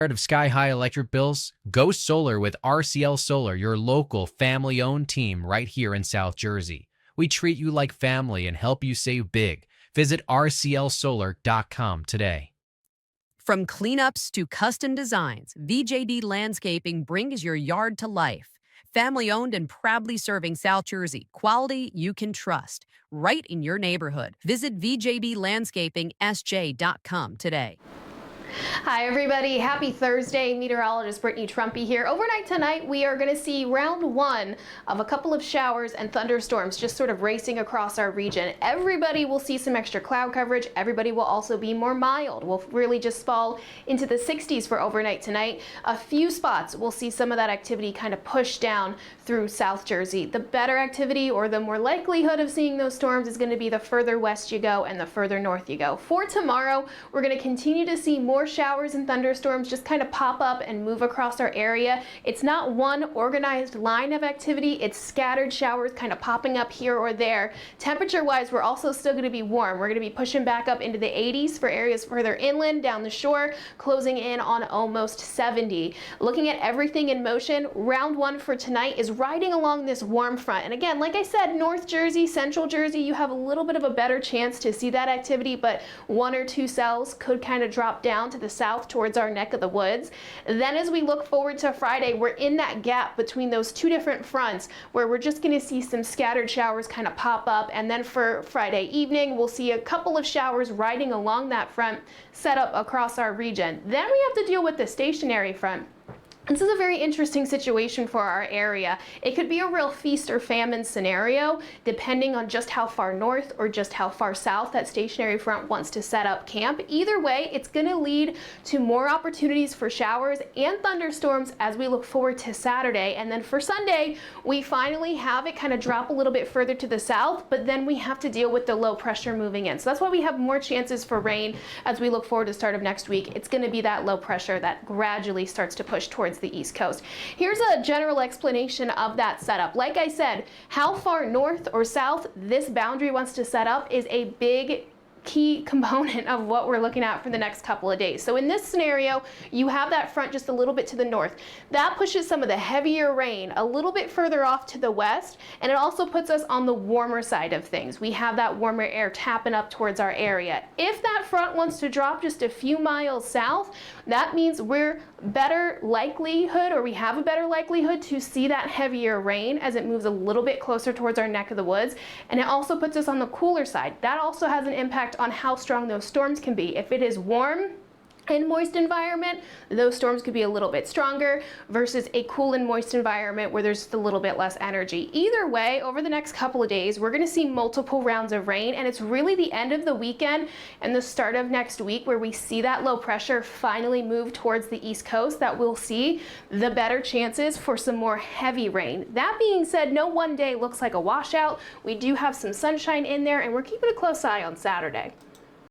Tired of sky-high electric bills? Go solar with RCL Solar, your local family-owned team right here in South Jersey. We treat you like family and help you save big. Visit rclsolar.com today. From cleanups to custom designs, VJD Landscaping brings your yard to life. Family-owned and proudly serving South Jersey. Quality you can trust. Right in your neighborhood. Visit VJDLandscapingSJ.com today. Hi everybody, happy Thursday. Meteorologist Brittany Trumpy here. Overnight tonight we are going to see round one of a couple of showers and thunderstorms just sort of racing across our region. Everybody will see some extra cloud coverage. Everybody will also be more mild. We'll really just fall into the 60s for overnight tonight. A few spots we'll see some of that activity kind of push down through South Jersey. The better activity or the more likelihood of seeing those storms is going to be the further west you go and the further north you go. For tomorrow, we're going to continue to see more showers and thunderstorms just kind of pop up and move across our area. It's not one organized line of activity, it's scattered showers kind of popping up here or there. Temperature wise, we're also still going to be warm. We're going to be pushing back up into the 80s for areas further inland down the shore, closing in on almost 70. Looking at everything in motion, round one for tonight is riding along this warm front. And again, like I said, North Jersey, Central Jersey, you have a little bit of a better chance to see that activity, but one or two cells could kind of drop down to the south towards our neck of the woods. Then as we look forward to Friday, we're in that gap between those two different fronts where we're just going to see some scattered showers kind of pop up. And then for Friday evening, we'll see a couple of showers riding along that front set up across our region. Then we have to deal with the stationary front. This is a very interesting situation for our area. It could be a real feast or famine scenario depending on just how far north or just how far south that stationary front wants to set up camp. Either way, it's going to lead to more opportunities for showers and thunderstorms as we look forward to Saturday. And then for Sunday, we finally have it kind of drop a little bit further to the south, but then we have to deal with the low pressure moving in. So that's why we have more chances for rain as we look forward to the start of next week. It's going to be that low pressure that gradually starts to push towards the East Coast. Here's a general explanation of that setup. Like I said, how far north or south this boundary wants to set up is a big key component of what we're looking at for the next couple of days. So in this scenario, you have that front just a little bit to the north. That pushes some of the heavier rain a little bit further off to the west, and it also puts us on the warmer side of things. We have that warmer air tapping up towards our area. If that front wants to drop just a few miles south, that means we're better likelihood, or we have a better likelihood to see that heavier rain as it moves a little bit closer towards our neck of the woods. And it also puts us on the cooler side. That also has an impact on how strong those storms can be. If it is warm and moist environment, those storms could be a little bit stronger versus a cool and moist environment where there's just a little bit less energy. Either way, over the next couple of days, we're going to see multiple rounds of rain, and it's really the end of the weekend and the start of next week where we see that low pressure finally move towards the East Coast that we'll see the better chances for some more heavy rain. That being said, no one day looks like a washout. We do have some sunshine in there, and we're keeping a close eye on Saturday.